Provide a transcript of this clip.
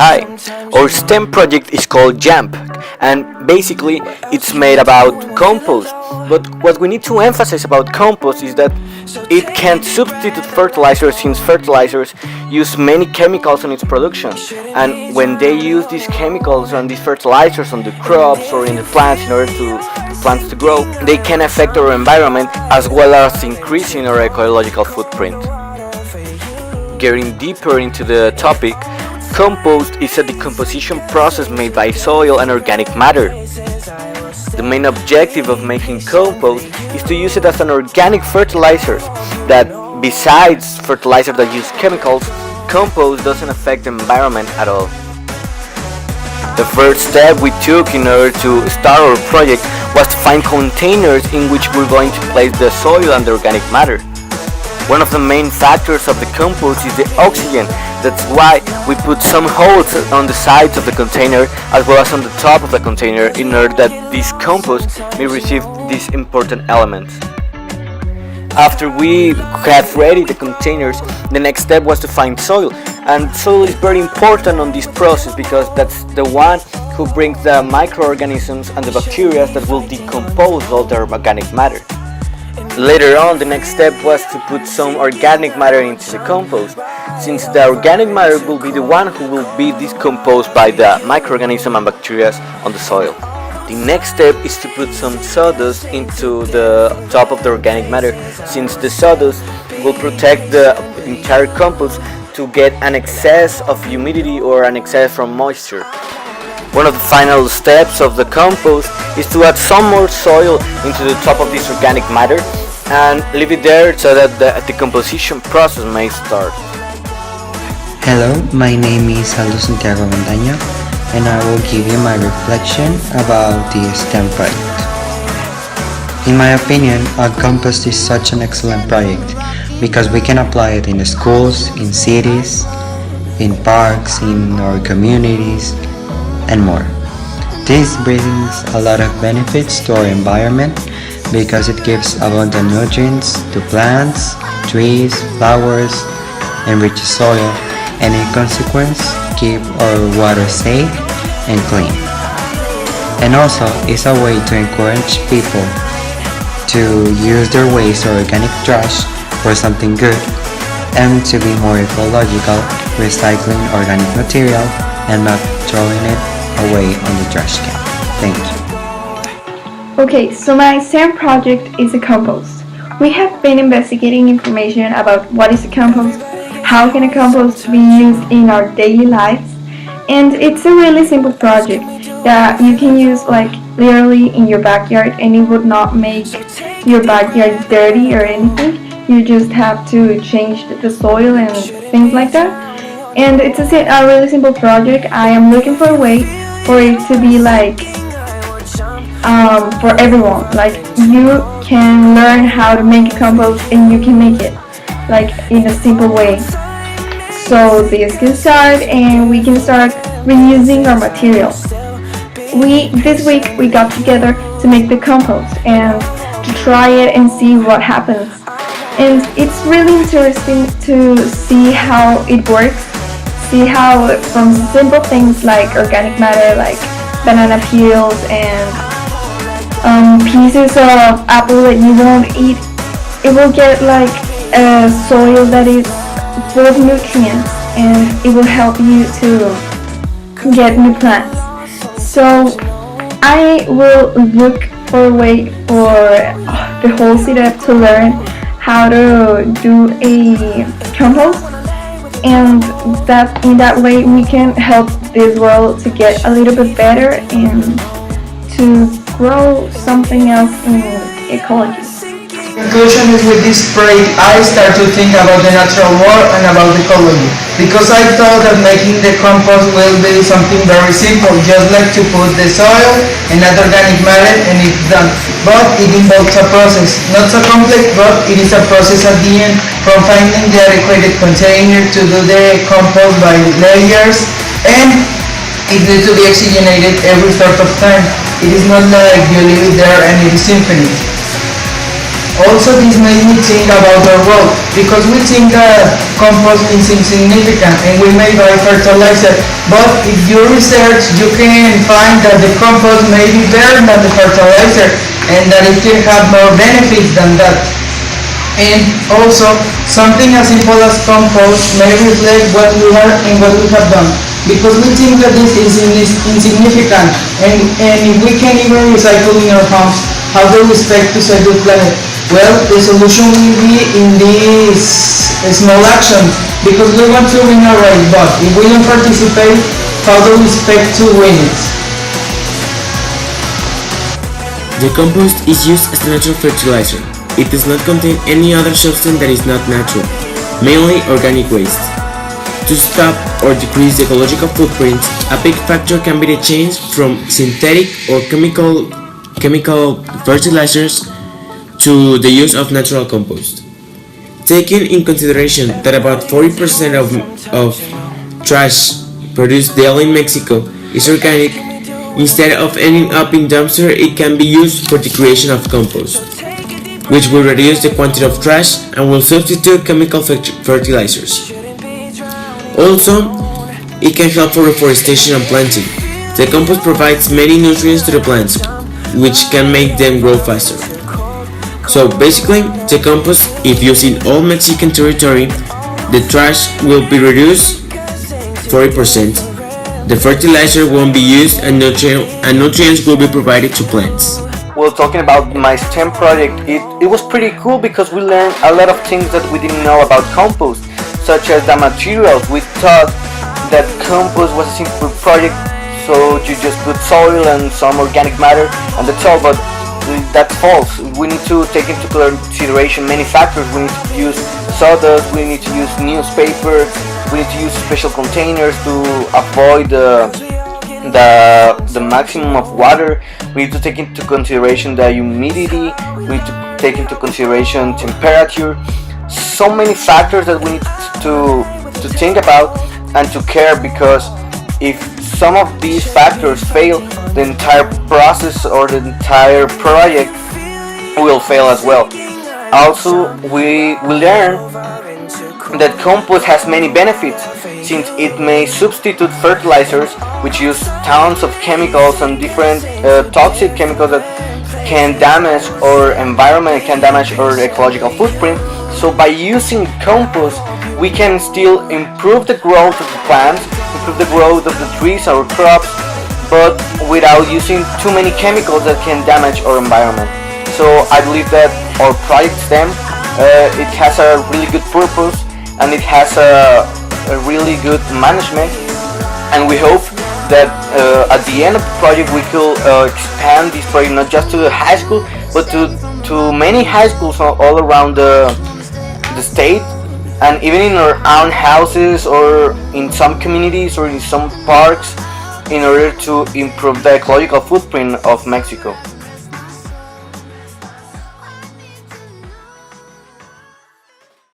Hi, our STEM project is called Jampk, and basically it's made about compost. But what we need to emphasize about compost is that it can substitute fertilizers, since fertilizers use many chemicals in its production. And when they use these chemicals and these fertilizers on the crops or in the plants in order to plants to grow, they can affect our environment as well as increasing our ecological footprint. Getting deeper into the topic, compost is a decomposition process made by soil and organic matter. The main objective of making compost is to use it as an organic fertilizer that, besides fertilizers that use chemicals, compost doesn't affect the environment at all. The first step we took in order to start our project was to find containers in which we're going to place the soil and the organic matter. One of the main factors of the compost is the oxygen. That's why we put some holes on the sides of the container as well as on the top of the container in order that this compost may receive these important elements. After we had ready the containers, the next step was to find soil. And soil is very important on this process because that's the one who brings the microorganisms and the bacteria that will decompose all the organic matter. Later on, the next step was to put some organic matter into the compost, since the organic matter will be the one who will be decomposed by the microorganism and bacteria on the soil. The next step is to put some sawdust into the top of the organic matter, since the sawdust will protect the entire compost to get an excess of humidity or an excess from moisture. One of the final steps of the compost is to add some more soil into the top of this organic matter and leave it there so that the decomposition process may start. Hello, my name is Aldo Santiago Mendaña, and I will give you my reflection about the STEM project. In my opinion, our compost is such an excellent project because we can apply it in the schools, in cities, in parks, in our communities, and more. This brings a lot of benefits to our environment because it gives abundant nutrients to plants, trees, flowers, enriches soil, and in consequence keep our water safe and clean. And also it's a way to encourage people to use their waste or organic trash for something good and to be more ecological, recycling organic material and not throwing it away on the trash can. Thank you. Okay, so my STEM project is a compost. We have been investigating information about what is a compost, how can a compost be used in our daily lives, and it's a really simple project that you can use like literally in your backyard, and it would not make your backyard dirty or anything. You just have to change the soil and things like that. And it's a really simple project. I am looking for a way for it to be like for everyone. Like you can learn how to make a compost and you can make it like in a simple way. So this can start and we can start reusing our materials. This week we got together to make the compost and to try it and see what happens. And it's really interesting to see how it works. See how from simple things like organic matter, like banana peels and pieces of apple that you won't eat, it will get like a soil that is full of nutrients and it will help you to get new plants. So I will look for a way for the whole setup to learn how to do a compost, and that in that way we can help this world to get a little bit better and to grow something else in ecology. Conclusion is with this project I start to think about the natural world and about ecology, because I thought that making the compost will be something very simple, just like to put the soil and add organic matter and it's done. But it involves a process, not so complex, but it is a process at the end, from finding the adequate container to do the compost by layers, and it needs to be oxygenated every sort of time. It is not like you leave it there and it is infinite. Also, this made me think about our role because we think that compost is insignificant and we may buy fertilizer. But if you research, you can find that the compost may be better than the fertilizer and that it can have more benefits than that. And also, something as simple as compost may reflect what we are and what we have done. Because we think that this is insignificant, and if we can even recycle in our homes, how do we expect to save the planet? Well, the solution will be in this small action, because we want to win a race, but if we don't participate, how do we expect to win it? The compost is used as a natural fertilizer. It does not contain any other substance that is not natural, mainly organic waste. To stop or decrease the ecological footprint, a big factor can be the change from synthetic or chemical fertilizers to the use of natural compost. Taking in consideration that about 40% of trash produced daily in Mexico is organic, instead of ending up in dumpster, it can be used for the creation of compost, which will reduce the quantity of trash and will substitute chemical fertilizers. Also, it can help for reforestation and planting. The compost provides many nutrients to the plants, which can make them grow faster. So basically, the compost, if used in all Mexican territory, the trash will be reduced 40%. The fertilizer won't be used and nutrients will be provided to plants. Well, talking about my STEM project, it was pretty cool because we learned a lot of things that we didn't know about compost, such as the materials. We thought that compost was a simple project, so you just put soil and some organic matter and that's all, but that's false. We need to take into consideration many factors. We need to use sawdust, we need to use newspaper, we need to use special containers to avoid the maximum of water. We need to take into consideration the humidity, we need to take into consideration temperature. So many factors that we need to think about and to care, because if some of these factors fail, the entire process or the entire project will fail as well. Also, we learn that compost has many benefits, since it may substitute fertilizers, which use tons of chemicals and different toxic chemicals that can damage our environment, can damage our ecological footprint. So by using compost, we can still improve the growth of the plants, improve the growth of the trees, our crops, but without using too many chemicals that can damage our environment. So I believe that our project STEM, it has a really good purpose and it has a really good management, and we hope that at the end of the project we could expand this project not just to the high school, but to many high schools all around the state, and even in our own houses or in some communities or in some parks, in order to improve the ecological footprint of Mexico.